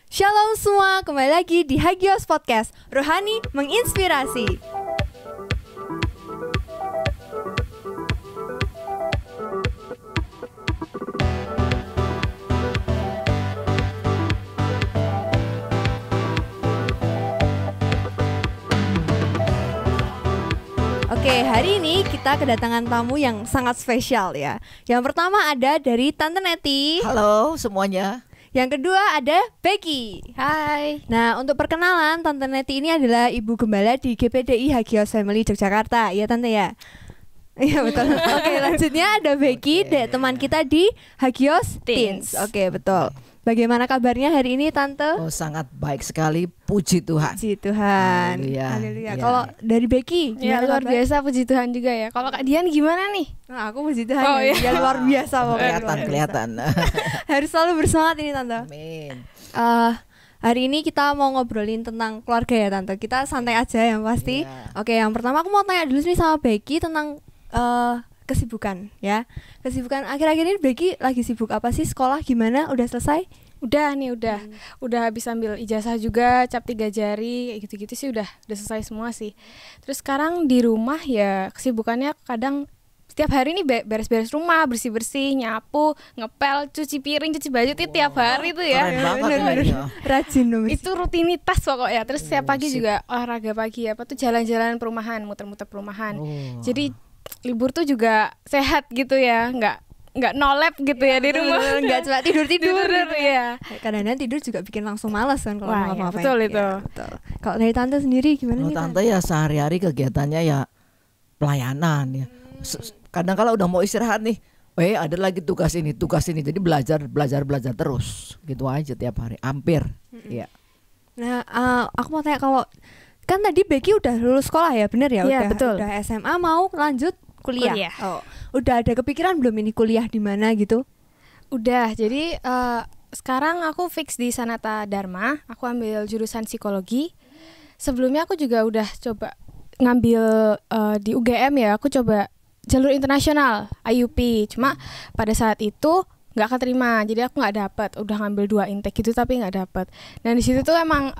Shalom semua, kembali lagi di Hagios Podcast, Rohani menginspirasi. Oke, hari ini kita kedatangan tamu yang sangat spesial ya. Yang pertama ada dari Tante Neti. Halo semuanya. Yang kedua ada Becky. Hai. Nah, untuk perkenalan, Tante Neti ini adalah ibu gembala di GPDI Hagios Family Yogyakarta. Ya Tante ya? Iya betul. Oke, lanjutnya ada Becky, teman kita di Hagios Teens. Oke, betul. Bagaimana kabarnya hari ini Tante? Oh, sangat baik sekali, puji Tuhan. Puji Tuhan. Haleluya. Kalau dari Becky Ya luar biasa, puji Tuhan juga ya. Kalau Kak Dian gimana nih? Nah, aku puji Tuhan. Oh, ya. iya. Dia luar biasa pokoknya. Kelihatan. Harus selalu bersemangat ini Tante. Amin. Hari ini kita mau ngobrolin tentang keluarga ya Tante. Kita santai aja yang pasti. Iya. Oke, yang pertama aku mau tanya dulu nih sama Becky tentang kesibukan ya. Kesibukan akhir-akhir ini Becky lagi sibuk apa sih? Sekolah gimana? Udah selesai? Udah habis ambil ijazah juga, cap 3 jari, gitu-gitu sih udah selesai semua sih. Terus sekarang di rumah ya kesibukannya kadang setiap hari ini beres-beres rumah, bersih-bersih, nyapu, ngepel, cuci piring, cuci baju itu tiap hari tuh ya. Keren banget bener. ya. Rajin dong. Itu rutinitas pokoknya. Terus setiap pagi sip. juga olahraga pagi apa tuh jalan-jalan perumahan, muter-muter perumahan. Oh. Jadi libur tuh juga sehat gitu ya, nggak nolep gitu ya di rumah. Enggak cuma tidur ya. Kadang-kadang tidur juga bikin langsung malas kan kalau Wah, mau ya, ngapain. betul itu. Ya, betul. Kalau dari Tante sendiri gimana Kalau nih Tante ya sehari-hari kegiatannya ya pelayanan ya. Kadang kalau udah mau istirahat nih, ada lagi tugas ini. Jadi belajar terus. Gitu aja tiap hari, hampir. Iya. Nah, aku mau tanya kalau kan tadi Becky udah lulus sekolah ya, bener ya? Iya, betul. Udah SMA mau lanjut kuliah. Kuliah. Oh, udah ada kepikiran belum ini kuliah di mana gitu? Udah, jadi sekarang aku fix di Sanata Dharma. Aku ambil jurusan psikologi. Sebelumnya aku juga udah coba ngambil di UGM ya. Aku coba jalur internasional IUP. Cuma pada saat itu nggak keterima. Jadi aku nggak dapet. Udah ngambil 2 intake gitu tapi nggak dapet. Dan di situ tuh emang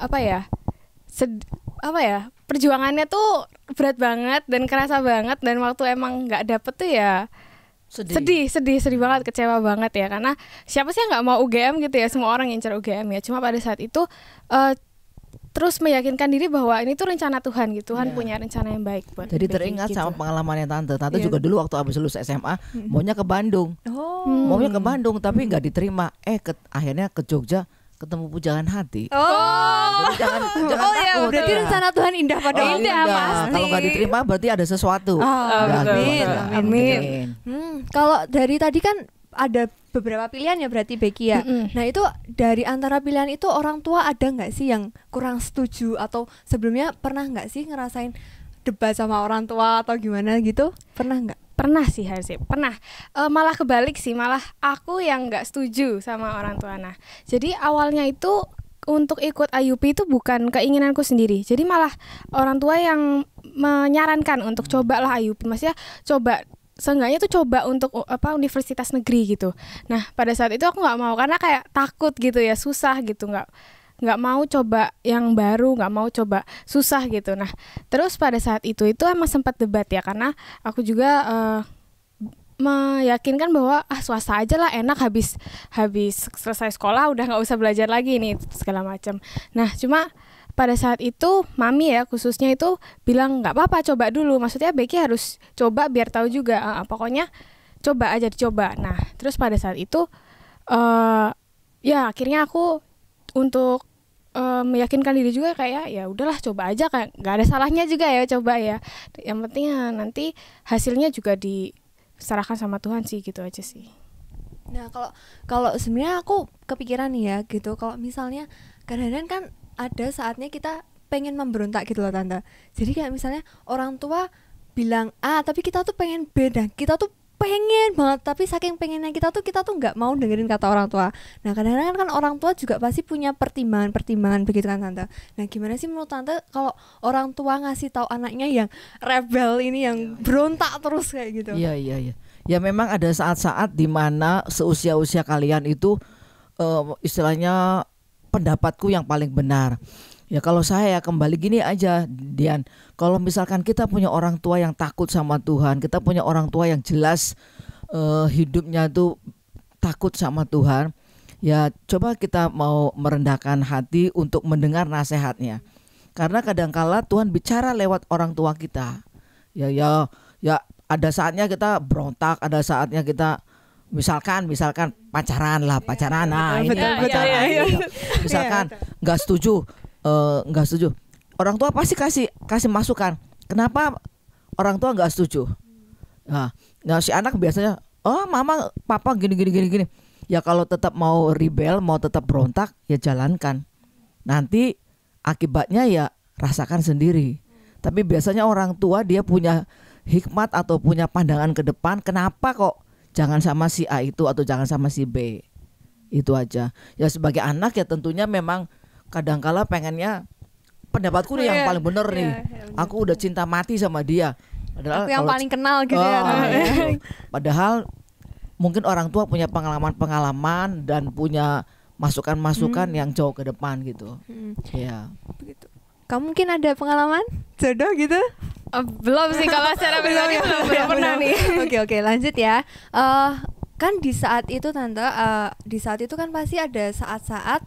perjuangannya tuh berat banget dan kerasa banget. Dan waktu emang nggak dapet tuh ya sedih banget, kecewa banget ya, karena siapa sih yang nggak mau UGM gitu ya, semua orang ngincer UGM ya. Cuma pada saat itu terus meyakinkan diri bahwa ini tuh rencana Tuhan gitu, Tuhan punya rencana yang baik buat Jadi Becky teringat gitu. sama pengalamannya Tante Iya. juga dulu waktu habis lulus SMA maunya ke Bandung. Maunya ke Bandung tapi nggak diterima. Akhirnya ke Jogja ketemu Pujangan Hati. Jadi jangan takut. Berarti rencana Tuhan indah pada indah, pasti. Kalau nggak diterima berarti ada sesuatu. betul. Gitu. Amin. Kalau dari tadi kan ada beberapa pilihan ya berarti Becky ya. Nah itu dari antara pilihan itu orang tua ada nggak sih yang kurang setuju atau sebelumnya pernah nggak sih ngerasain debat sama orang tua atau gimana gitu? Pernah nggak? Pernah sih Harsip, pernah. Malah kebalik sih, malah aku yang nggak setuju sama orang tua. Nah, jadi awalnya itu untuk ikut IUP itu bukan keinginanku sendiri. Jadi malah orang tua yang menyarankan untuk cobalah IUP. Maksudnya seenggaknya tuh coba untuk universitas negeri gitu. Nah, pada saat itu aku nggak mau karena kayak takut gitu ya, susah gitu, nggak mau coba yang baru, nggak mau coba susah gitu. Nah, terus pada saat itu emang sempat debat ya, karena aku juga meyakinkan bahwa swasta aja lah, enak, habis selesai sekolah udah nggak usah belajar lagi nih segala macam. Nah, cuma pada saat itu mami ya khususnya itu bilang nggak apa-apa, coba dulu. Maksudnya Becky harus coba biar tahu juga. Pokoknya coba aja, dicoba. Nah, terus pada saat itu ya akhirnya aku untuk meyakinkan diri juga kayak ya udahlah coba aja, kayak nggak ada salahnya juga ya coba ya. Yang penting nanti hasilnya juga diserahkan sama Tuhan sih, gitu aja sih. Nah kalau sebenarnya aku kepikiran nih ya gitu, kalau misalnya kadang-kadang kan ada saatnya kita pengen memberontak gitu loh Tante. Jadi kayak misalnya orang tua bilang A tapi kita tuh pengen B, dan kita tuh pengen banget tapi saking pengennya kita tuh nggak mau dengerin kata orang tua. Nah kadang-kadang kan orang tua juga pasti punya pertimbangan begitu kan Tante. Nah gimana sih menurut Tante kalau orang tua ngasih tahu anaknya yang rebel ini, yang berontak terus kayak gitu? Iya. Ya memang ada saat-saat di mana seusia-usia kalian itu istilahnya pendapatku yang paling benar. Ya kalau saya kembali gini aja Dian, kalau misalkan kita punya orang tua yang takut sama Tuhan, kita punya orang tua yang jelas hidupnya tuh takut sama Tuhan, ya coba kita mau merendahkan hati untuk mendengar nasihatnya. Karena kadangkala Tuhan bicara lewat orang tua kita. Ya ada saatnya kita berontak, ada saatnya kita misalkan pacaran, nah ini pacaran. Misalkan nggak setuju, orang tua pasti kasih masukan. Kenapa orang tua nggak setuju? Nah si anak biasanya, oh mama papa gini. Ya kalau tetap mau rebel, mau tetap berontak, ya jalankan. Nanti akibatnya ya rasakan sendiri. Tapi biasanya orang tua dia punya hikmat atau punya pandangan ke depan. Kenapa kok jangan sama si A itu atau jangan sama si B? Itu aja. Ya sebagai anak ya tentunya memang kadangkala pengennya pendapatku nih yang paling bener nih. Aku udah cinta mati sama dia. Padahal aku yang paling kenal gitu ya. Gitu. Padahal mungkin orang tua punya pengalaman dan punya masukan-masukan yang jauh ke depan gitu. Ya. Begitu. Kamu mungkin ada pengalaman jodoh gitu? Belum sih kalau secara pribadi belum pernah nih. Oke, lanjut ya. Kan di saat itu Tante, di saat itu kan pasti ada saat-saat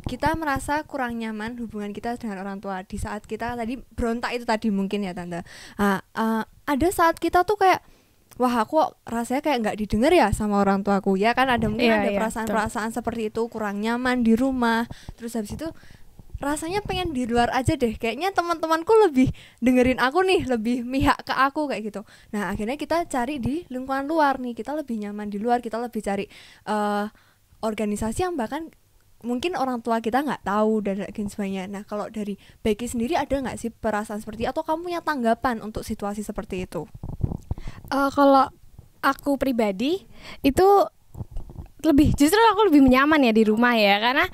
kita merasa kurang nyaman hubungan kita dengan orang tua. Di saat kita tadi berontak itu tadi mungkin ya Tante. Ada saat kita tuh kayak, wah aku rasanya kayak nggak didengar ya sama orang tuaku ya kan, ada mungkin ada perasaan-perasaan seperti itu, kurang nyaman di rumah. Terus habis itu rasanya pengen di luar aja deh, kayaknya teman-temanku lebih dengerin aku nih, lebih mihak ke aku kayak gitu. Nah akhirnya kita cari di lingkungan luar nih, kita lebih nyaman di luar, kita lebih cari organisasi yang bahkan mungkin orang tua kita nggak tahu dan sebagainya. Nah kalau dari Becky sendiri ada nggak sih perasaan seperti itu, atau kamu punya tanggapan untuk situasi seperti itu? Kalau aku pribadi itu justru aku lebih nyaman ya di rumah ya, karena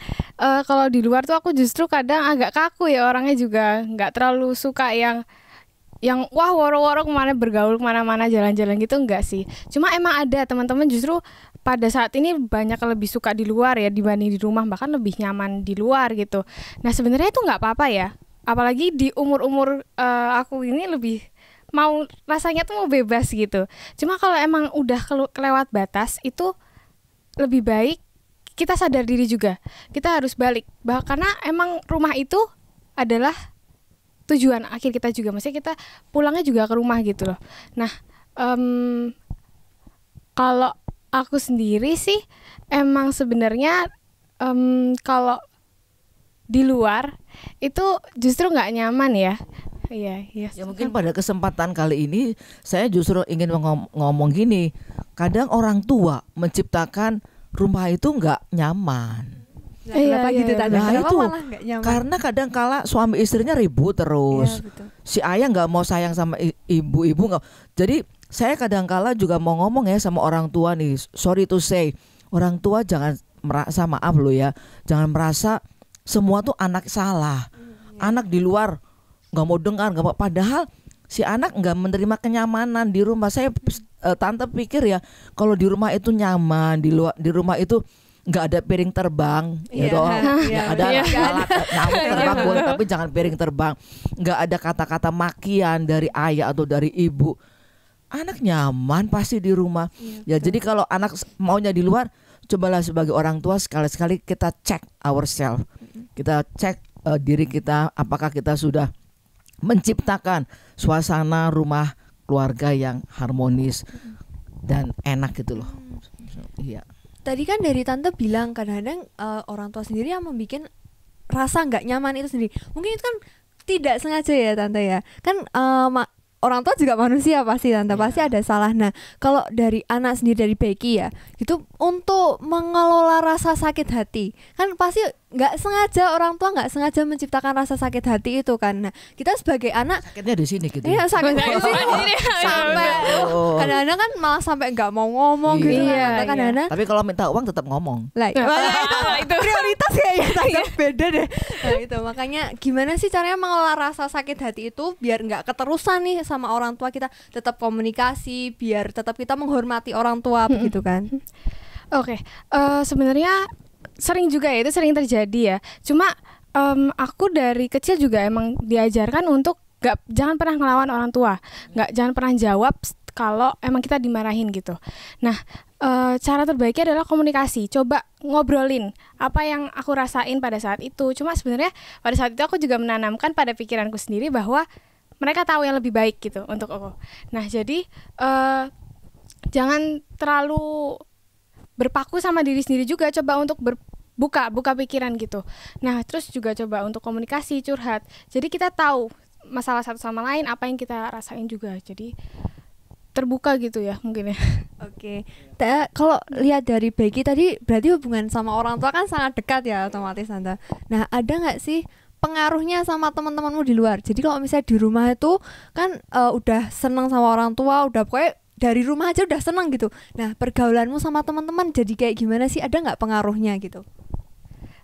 kalau di luar tuh aku justru kadang agak kaku ya, orangnya juga nggak terlalu suka yang wah woro-woro bergaul kemana-mana jalan-jalan gitu, enggak sih. Cuma emang ada teman-teman justru pada saat ini banyak lebih suka di luar ya dibanding di rumah, bahkan lebih nyaman di luar gitu. Nah sebenarnya itu nggak apa-apa ya, apalagi di umur aku ini lebih rasanya tuh mau bebas gitu. Cuma kalau emang udah kelewat batas itu lebih baik kita sadar diri juga. Kita harus balik. Karena emang rumah itu adalah tujuan akhir kita juga. Maksudnya kita pulangnya juga ke rumah gitu loh. Nah, kalau aku sendiri sih emang sebenarnya kalau di luar itu justru nggak nyaman ya. Iya. Ya mungkin pada kesempatan kali ini saya justru ingin ngomong gini. Kadang orang tua menciptakan rumah itu nggak nyaman. Kenapa gitu Tante? Nah Kenapa itu malah nggak nyaman? karena kadang kala suami istrinya ribut terus. Iya, betul. Si ayah nggak mau sayang sama ibu nggak. Jadi saya kadang kala juga mau ngomong ya sama orang tua nih. Sorry to say, orang tua jangan merasa, maaf lo ya, jangan merasa semua tuh anak salah. Anak di luar nggak mau dengar, nggak mau. Padahal si anak nggak menerima kenyamanan di rumah. Saya tante pikir ya, kalau di rumah itu nyaman, di rumah itu nggak ada piring terbang, gitu. Ada alat nyamuk terbang boleh, tapi jangan piring terbang. Nggak ada kata-kata makian dari ayah atau dari ibu. Anak nyaman pasti di rumah. Ya jadi kalau anak maunya di luar, cobalah sebagai orang tua sekali-sekali kita check ourselves. Kita cek diri kita, apakah kita sudah menciptakan suasana rumah keluarga yang harmonis dan enak gitu loh. Iya. Tadi kan dari Tante bilang kadang-kadang orang tua sendiri yang membuat rasa nggak nyaman itu sendiri. Mungkin itu kan tidak sengaja ya Tante ya. Kan orang tua juga manusia pasti Tante, pasti ada salah. Nah kalau dari anak sendiri, dari Becky ya, itu untuk mengelola rasa sakit hati kan pasti nggak sengaja, orang tua nggak sengaja menciptakan rasa sakit hati itu kan. Nah kita sebagai anak sakitnya di sini gitu. Iya sakitnya di sini sampai kadang-kadang kan malah sampai nggak mau ngomong gitu kan kadang-kadang. Tapi kalau minta uang tetap ngomong. Lah itu prioritas kayaknya Tante beda deh. Nah itu makanya gimana sih caranya mengelola rasa sakit hati itu biar nggak keterusan nih sama orang tua kita, tetap komunikasi, biar tetap kita menghormati orang tua begitu kan. Oke, sebenarnya sering juga ya, itu sering terjadi ya. Cuma aku dari kecil juga emang diajarkan untuk jangan pernah ngelawan orang tua, jangan pernah jawab kalau emang kita dimarahin gitu. Nah, cara terbaiknya adalah komunikasi. Coba ngobrolin apa yang aku rasain pada saat itu. Cuma sebenarnya pada saat itu aku juga menanamkan pada pikiranku sendiri bahwa mereka tahu yang lebih baik gitu untuk aku. Nah, jadi jangan terlalu berpaku sama diri sendiri juga, coba untuk buka pikiran gitu. Nah, terus juga coba untuk komunikasi, curhat. Jadi kita tahu masalah satu sama lain, apa yang kita rasain juga. Jadi terbuka gitu ya mungkin ya. Oke. Kalau lihat dari Becky tadi berarti hubungan sama orang tua kan sangat dekat ya otomatis Tante. Nah, ada nggak sih pengaruhnya sama teman-temanmu di luar? Jadi kalau misalnya di rumah itu kan udah senang sama orang tua, udah pokoknya dari rumah aja udah senang gitu. Nah, pergaulanmu sama teman-teman jadi kayak gimana sih? Ada nggak pengaruhnya gitu?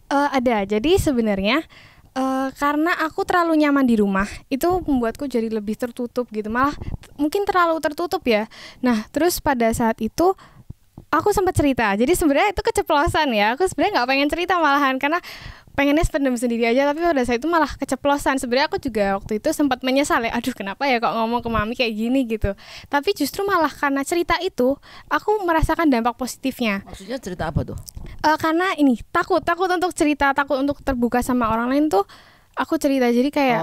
Ada. Jadi sebenarnya karena aku terlalu nyaman di rumah, itu membuatku jadi lebih tertutup gitu, malah mungkin terlalu tertutup ya. Nah, terus pada saat itu aku sempat cerita, jadi sebenarnya itu keceplosan ya, aku sebenarnya nggak pengen cerita malahan, karena pengennya pendem sendiri aja, tapi pada saat itu malah keceplosan. Sebenarnya aku juga waktu itu sempat menyesal ya, aduh kenapa ya kok ngomong ke mami kayak gini gitu. Tapi justru malah karena cerita itu, aku merasakan dampak positifnya. Maksudnya cerita apa tuh? Karena ini takut untuk cerita, takut untuk terbuka sama orang lain tuh aku cerita, jadi kayak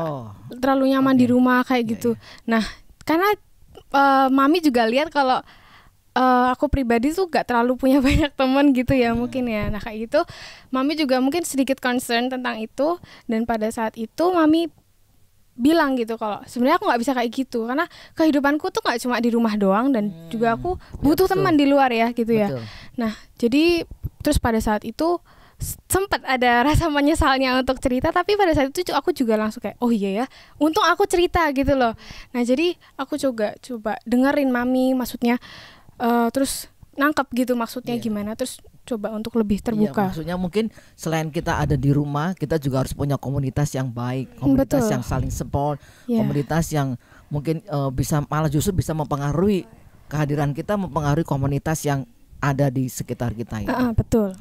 terlalu nyaman di rumah kayak gitu. Nah, karena mami juga lihat kalau aku pribadi tuh gak terlalu punya banyak teman gitu ya mungkin ya. Nah kayak gitu mami juga mungkin sedikit concern tentang itu, dan pada saat itu mami bilang gitu kalau sebenarnya aku nggak bisa kayak gitu, karena kehidupanku tuh nggak cuma di rumah doang, dan juga aku butuh teman di luar ya gitu ya. Nah jadi terus pada saat itu sempat ada rasa menyesalnya untuk cerita, tapi pada saat itu aku juga langsung kayak oh iya ya, untung aku cerita gitu loh. Nah jadi aku coba dengerin mami maksudnya, terus nangkep gitu maksudnya gimana, terus coba untuk lebih terbuka. Maksudnya mungkin selain kita ada di rumah, kita juga harus punya komunitas yang baik, komunitas yang saling support, komunitas yang mungkin bisa malah justru bisa mempengaruhi kehadiran kita, mempengaruhi komunitas yang ada di sekitar kita ya. Betul.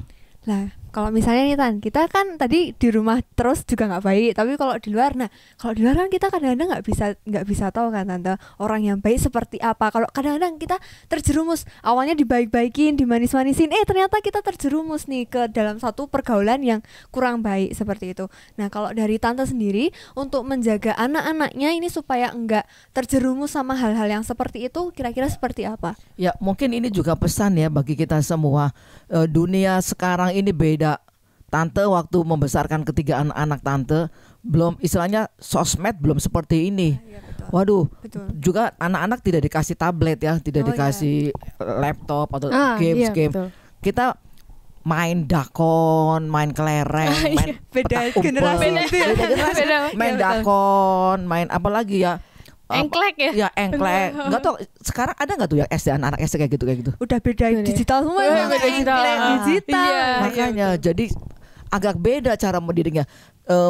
Lah, kalau misalnya nih Tan, kita kan tadi di rumah terus juga nggak baik, tapi kalau di luar, nah kalau di luar kan kita kadang-kadang nggak bisa tahu kan Tante orang yang baik seperti apa. Kalau kadang-kadang kita terjerumus, awalnya dibaik-baikin, dimanis-manisin, ternyata kita terjerumus nih ke dalam satu pergaulan yang kurang baik seperti itu. Nah kalau dari Tante sendiri untuk menjaga anak-anaknya ini supaya enggak terjerumus sama hal-hal yang seperti itu, kira-kira seperti apa? Ya mungkin ini juga pesan ya bagi kita semua. Dunia sekarang ini beda. Tante waktu membesarkan ketiga anak-anak Tante belum, istilahnya sosmed belum seperti ini. Waduh, juga anak-anak tidak dikasih tablet ya, tidak dikasih laptop atau games. Kita main dakon, main kelereng, main beda petak generasi umpet, main dakon, main apa lagi ya? Engklek ya? Ya engklek. Enggak tahu sekarang ada enggak tuh yang SD, anak-anak SD kayak gitu? Udah beda digital semua ya. Beda digital. Makanya jadi agak beda cara mendidiknya.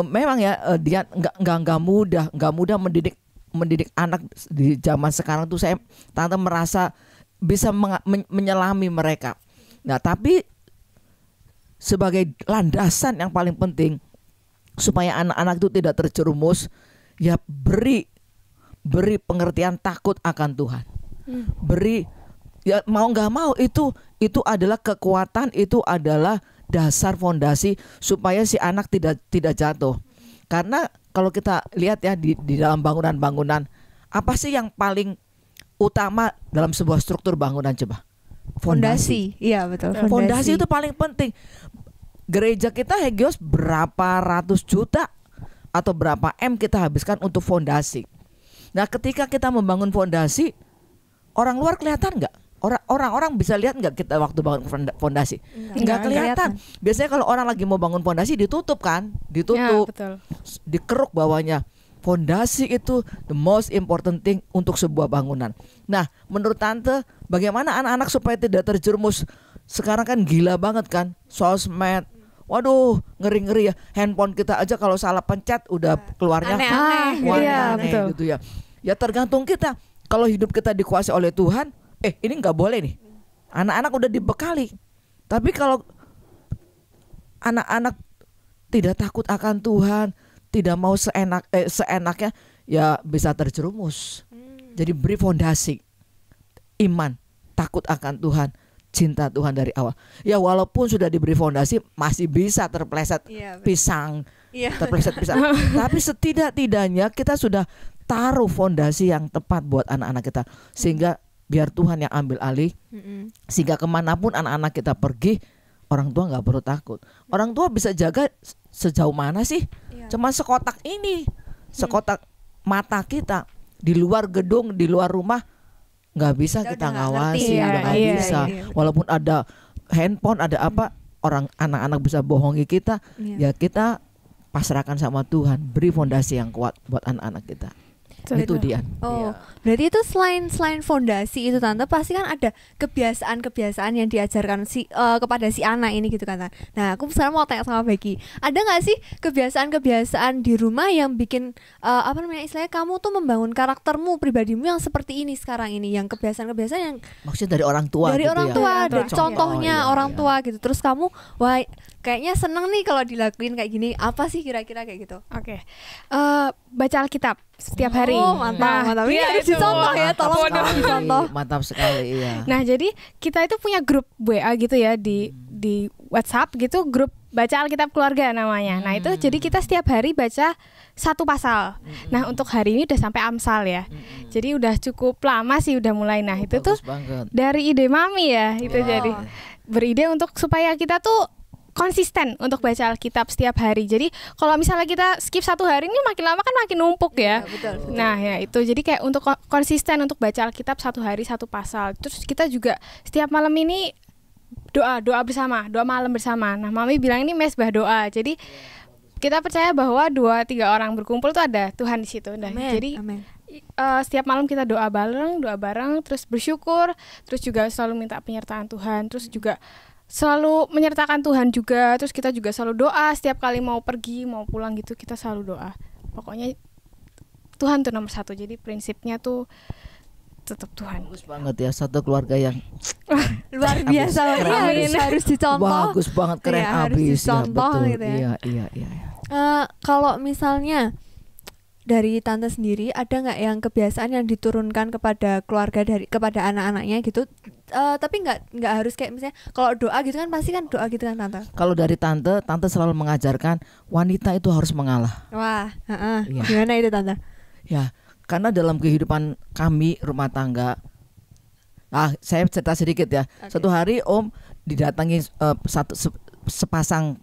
Memang ya dia enggak mudah mendidik anak di zaman sekarang tuh. Tante merasa bisa menyelami mereka. Nah, tapi sebagai landasan yang paling penting supaya anak-anak itu tidak terjerumus, ya beri pengertian takut akan Tuhan. Beri ya, mau nggak mau itu adalah kekuatan, itu adalah dasar fondasi supaya si anak tidak jatuh. Karena kalau kita lihat ya di dalam bangunan-bangunan, apa sih yang paling utama dalam sebuah struktur bangunan coba? Fondasi. Iya betul. Fondasi itu paling penting. Gereja kita Hagios berapa ratus juta atau berapa M kita habiskan untuk fondasi. Nah ketika kita membangun fondasi, orang luar kelihatan nggak? Orang-orang bisa lihat nggak kita waktu bangun fondasi? Nggak kelihatan. Biasanya kalau orang lagi mau bangun fondasi ditutup kan? Ditutup, betul. Dikeruk bawahnya. Fondasi itu the most important thing untuk sebuah bangunan. Nah menurut Tante, bagaimana anak-anak supaya tidak terjerumus? Sekarang kan gila banget kan, sosmed. Waduh, ngeri-ngeri ya. Handphone kita aja kalau salah pencet udah keluarnya aneh gitu ya. Ya tergantung kita. Kalau hidup kita dikuasai oleh Tuhan, ini nggak boleh nih. Anak-anak udah dibekali. Tapi kalau anak-anak tidak takut akan Tuhan, tidak mau seenaknya, ya bisa terjerumus. Jadi beri fondasi iman, takut akan Tuhan, cinta Tuhan dari awal. Ya walaupun sudah diberi fondasi masih bisa terpleset pisang, terpleset pisang. Tapi setidak-tidaknya kita sudah taruh fondasi yang tepat buat anak-anak kita, sehingga biar Tuhan yang ambil alih, sehingga kemanapun anak-anak kita pergi, orang tua nggak perlu takut. Orang tua bisa jaga sejauh mana sih? Cuma sekotak ini, sekotak mata kita, di luar gedung, di luar rumah nggak bisa kita ngawasi, udah nggak bisa. Walaupun ada handphone, ada apa, orang anak-anak bisa bohongi kita, ya kita pasrahkan sama Tuhan, beri fondasi yang kuat buat anak-anak kita. Itu dia. Berarti itu selain fondasi itu tante, pasti kan ada kebiasaan yang diajarkan kepada si anak ini gitu kan. Nah, aku sekarang mau tanya sama Becky, ada nggak sih kebiasaan di rumah yang bikin istilahnya kamu tuh membangun karaktermu, pribadimu yang seperti ini sekarang ini, yang kebiasaan yang maksudnya dari orang tua, dari gitu orang tua, dari contohnya orang tua gitu. Terus kamu, wah kayaknya seneng nih kalau dilakuin kayak gini, apa sih kira-kira kayak gitu? Oke. Baca Alkitab setiap hari. Mantap. Ini harus dicontoh ya, tolong dicontoh. Mantap sekali, iya. Nah, jadi kita itu punya grup WA gitu ya di WhatsApp gitu, grup baca Alkitab keluarga namanya. Nah, itu jadi kita setiap hari baca satu pasal. Nah, untuk hari ini udah sampai Amsal ya. Jadi udah cukup lama sih udah mulai. Nah, itu tuh banget. Dari ide mami ya, itu jadi beride untuk supaya kita tuh konsisten untuk baca Alkitab setiap hari. Jadi kalau misalnya kita skip satu hari, ini makin lama kan makin numpuk ya. Betul. Nah ya itu, jadi kayak untuk konsisten untuk baca Alkitab satu hari satu pasal. Terus kita juga setiap malam ini doa bersama, doa malam bersama. Nah mami bilang ini mesbah doa. Jadi kita percaya bahwa 2-3 orang berkumpul tuh ada Tuhan di situ. Nah, jadi setiap malam kita doa bareng, terus bersyukur, terus juga selalu minta penyertaan Tuhan, terus juga selalu menyertakan Tuhan juga. Terus kita juga selalu doa setiap kali mau pergi, mau pulang gitu, kita selalu doa. Pokoknya Tuhan tuh nomor satu. Jadi prinsipnya tuh tetap Tuhan. Bagus banget ya, satu keluarga yang luar biasa. Harus dicontoh. Bagus banget, keren harus abis dicontoh, ya, gitu ya. Iya. Kalau misalnya dari tante sendiri, ada nggak yang kebiasaan yang diturunkan kepada keluarga kepada anak-anaknya gitu, tapi nggak harus kayak misalnya kalau doa gitu kan, pasti kan doa gitu kan tante. Kalau dari tante selalu mengajarkan wanita itu harus mengalah. Wah, Iya. Gimana itu tante? Ya, karena dalam kehidupan kami rumah tangga, saya cerita sedikit ya. Satu hari Om didatangi sepasang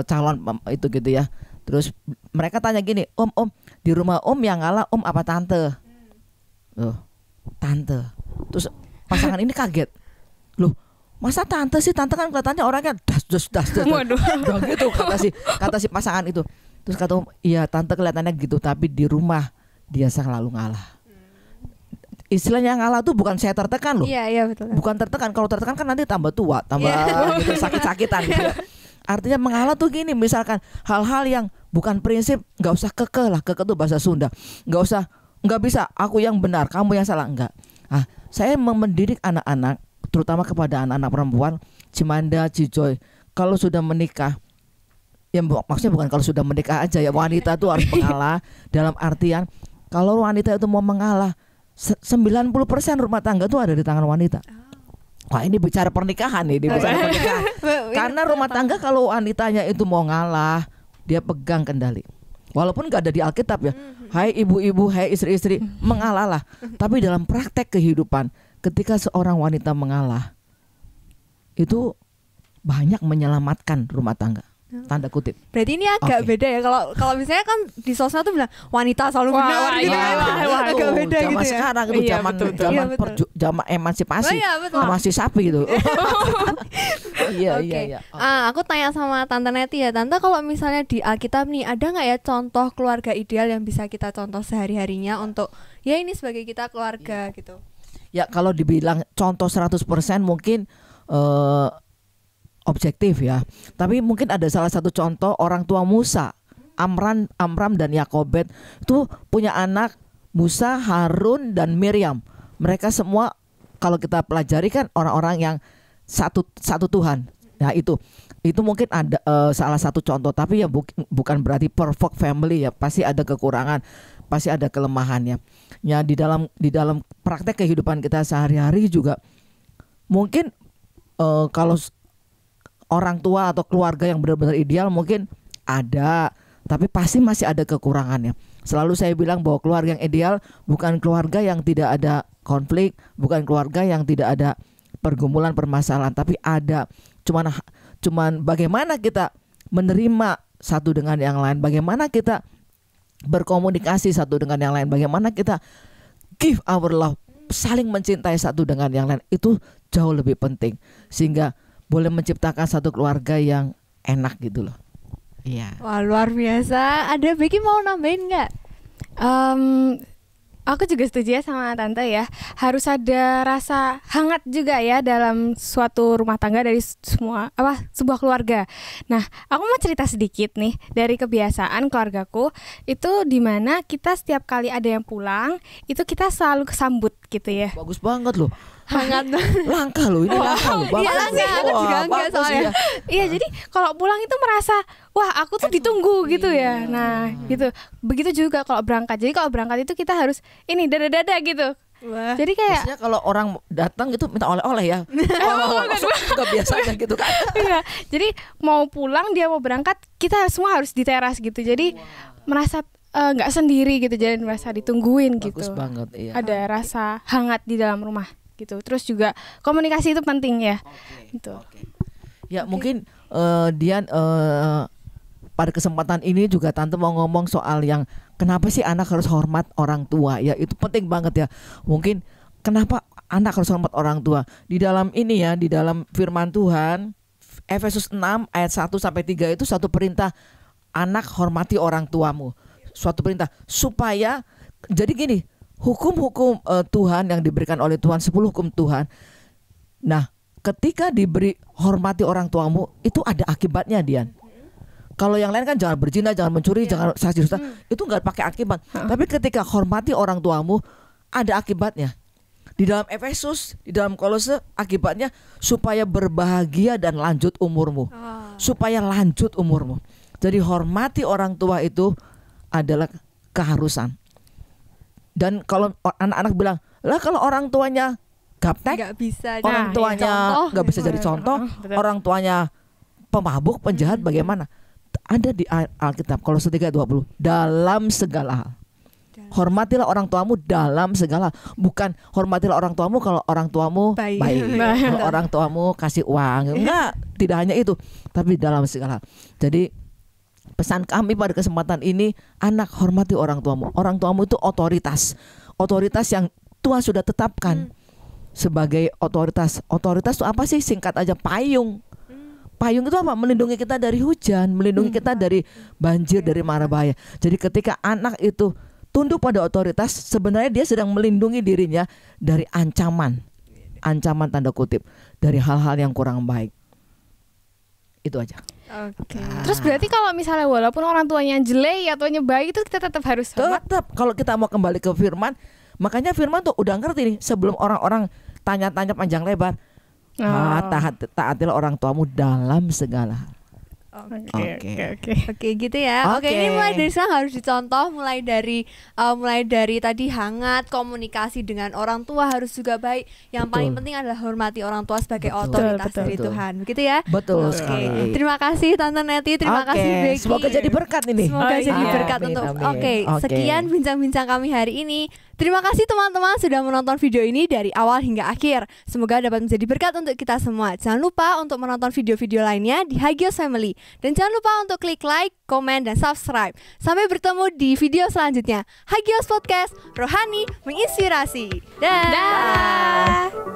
calon itu gitu ya. Terus mereka tanya gini, Om, di rumah Om yang ngalah Om apa tante? Loh, tante. Terus pasangan ini kaget. Loh, masa tante sih? Tante kan kelihatannya orangnya das. Waduh. Gitu kata si pasangan itu. Terus kata Om, iya tante kelihatannya gitu, tapi di rumah dia selalu ngalah. Istilahnya ngalah tuh bukan saya tertekan loh. Iya betul. Bukan tertekan. Kalau tertekan kan nanti tambah tua, tambah gitu, sakit-sakitan gitu ya. Artinya mengalah tuh gini, misalkan hal-hal yang bukan prinsip, nggak usah kekeh lah, kekeh tuh bahasa Sunda. Nggak bisa aku yang benar, kamu yang salah, enggak. Saya mendidik anak-anak, terutama kepada anak-anak perempuan, Cimanda, Cijoy, kalau sudah menikah, ya maksudnya bukan kalau sudah menikah aja ya, wanita tuh harus mengalah. Dalam artian kalau wanita itu mau mengalah, 90% rumah tangga tuh ada di tangan wanita. Wah, ini bicara pernikahan nih, Karena rumah tangga kalau wanitanya itu mau ngalah, dia pegang kendali. Walaupun gak ada di Alkitab ya. Hai ibu-ibu, hai istri-istri, mengalahlah. Tapi dalam praktek kehidupan, ketika seorang wanita mengalah, itu banyak menyelamatkan rumah tangga. Tanda kutip. Berarti ini agak beda ya. Kalau misalnya kan di sosmed tuh bilang wanita selalu benar gitu. Agak beda zaman gitu ya. Sekarang itu zaman emansipasi, masih sapi gitu. Iya. Aku tanya sama Tante Neti ya, Tante, kalau misalnya di Alkitab nih, ada nggak ya contoh keluarga ideal yang bisa kita contoh sehari-harinya untuk ya ini sebagai kita keluarga gitu? Ya kalau dibilang contoh 100% mungkin objektif ya. Tapi mungkin ada salah satu contoh orang tua Musa, Amram dan Yakobed itu punya anak Musa, Harun dan Miriam. Mereka semua kalau kita pelajari kan orang-orang yang satu Tuhan. Nah itu Itu mungkin ada salah satu contoh, tapi ya bukan berarti perfect family ya. Pasti ada kekurangan, pasti ada kelemahannya. Ya di dalam praktek kehidupan kita sehari-hari juga mungkin kalau orang tua atau keluarga yang benar-benar ideal mungkin ada, tapi pasti masih ada kekurangannya. Selalu saya bilang bahwa keluarga yang ideal bukan keluarga yang tidak ada konflik, bukan keluarga yang tidak ada pergumulan permasalahan, tapi ada. Cuman bagaimana kita menerima satu dengan yang lain, bagaimana kita berkomunikasi satu dengan yang lain, bagaimana kita give our love, saling mencintai satu dengan yang lain, itu jauh lebih penting, sehingga boleh menciptakan satu keluarga yang enak gitu loh. Iya. Wah, luar biasa. Ada Becky mau nambahin nggak? Aku juga setuju ya sama Tante ya. Harus ada rasa hangat juga ya dalam suatu rumah tangga dari sebuah keluarga. Nah, aku mau cerita sedikit nih dari kebiasaan keluargaku itu, dimana kita setiap kali ada yang pulang itu kita selalu kesambut gitu ya. Bagus banget loh. Hangat. Langka loh ini, langka loh. Iya, langka. Aku juga enggak soalnya. Iya, jadi kalau pulang itu merasa wah aku tuh ditunggu gitu ya. Nah gitu. Begitu juga kalau berangkat. Jadi kalau berangkat itu kita harus ini dada-dada gitu. Wah. Jadi kayak biasanya kalau orang datang itu minta oleh-oleh ya. Gak biasanya gitu kan. iya. Jadi mau pulang dia mau berangkat kita semua harus di teras gitu. Jadi merasa nggak sendiri gitu. Jadi merasa ditungguin gitu. Bagus banget, iya. Ada rasa hangat di dalam rumah gitu. Terus juga komunikasi itu penting ya. Gitu. Ya mungkin Dian pada kesempatan ini juga Tante mau ngomong soal yang kenapa sih anak harus hormat orang tua. Ya itu penting banget ya. Mungkin kenapa anak harus hormat orang tua. Di dalam ini ya, di dalam firman Tuhan Efesus 6 ayat 1 sampai 3 itu satu perintah, anak hormati orang tuamu. Suatu perintah supaya, jadi gini, hukum-hukum Tuhan yang diberikan oleh Tuhan, 10 hukum Tuhan. Nah, ketika diberi hormati orang tuamu itu ada akibatnya, Dian. Kalau yang lain kan jangan berzina, jangan mencuri, jangan saksi dusta, itu nggak pakai akibat. Tapi ketika hormati orang tuamu ada akibatnya. Di dalam Efesus, di dalam Kolose, akibatnya supaya berbahagia dan lanjut umurmu. Supaya lanjut umurmu. Jadi hormati orang tua itu adalah keharusan. Dan kalau anak-anak bilang, lah kalau orang tuanya gaptek, Nggak bisa. orang tuanya nggak bisa jadi contoh, orang tuanya pemabuk, penjahat, bagaimana? Ada di Alkitab Kolose 3:20, dalam segala hal. Hormatilah orang tuamu dalam segala hal. Bukan hormatilah orang tuamu kalau orang tuamu baik. Kalau orang tuamu kasih uang. Enggak, tidak hanya itu, tapi dalam segala hal. Jadi pesan kami pada kesempatan ini, anak hormati orang tuamu. Orang tuamu itu otoritas. Otoritas yang Tuhan sudah tetapkan sebagai otoritas. Otoritas itu apa sih? Singkat aja, payung. Payung itu apa? Melindungi kita dari hujan, melindungi kita dari banjir, dari mara bahaya. Jadi ketika anak itu tunduk pada otoritas, sebenarnya dia sedang melindungi dirinya dari ancaman tanda kutip, dari hal-hal yang kurang baik. Itu aja. Oke. Terus berarti kalau misalnya walaupun orang tuanya jelek atau baik itu kita tetap harus hormat. Tetap kalau kita mau kembali ke firman, makanya firman tuh udah ngerti nih sebelum orang-orang tanya-tanya panjang lebar. Taatilah orang tuamu dalam segala hal. Oke, gitu ya. Oke, ini mulai dari sekarang harus dicontoh, mulai dari tadi hangat, komunikasi dengan orang tua harus juga baik. Yang paling penting adalah hormati orang tua sebagai otoritas dari Tuhan, gitu ya. Betul sekali. Terima kasih Tante Neti, terima kasih Becky. Semoga jadi berkat ini. Semoga jadi berkat untuk. Sekian bincang-bincang kami hari ini. Terima kasih teman-teman sudah menonton video ini dari awal hingga akhir. Semoga dapat menjadi berkat untuk kita semua. Jangan lupa untuk menonton video-video lainnya di Hagios Family. Dan jangan lupa untuk klik like, komen, dan subscribe. Sampai bertemu di video selanjutnya. Hagios Podcast, rohani menginspirasi. Dah.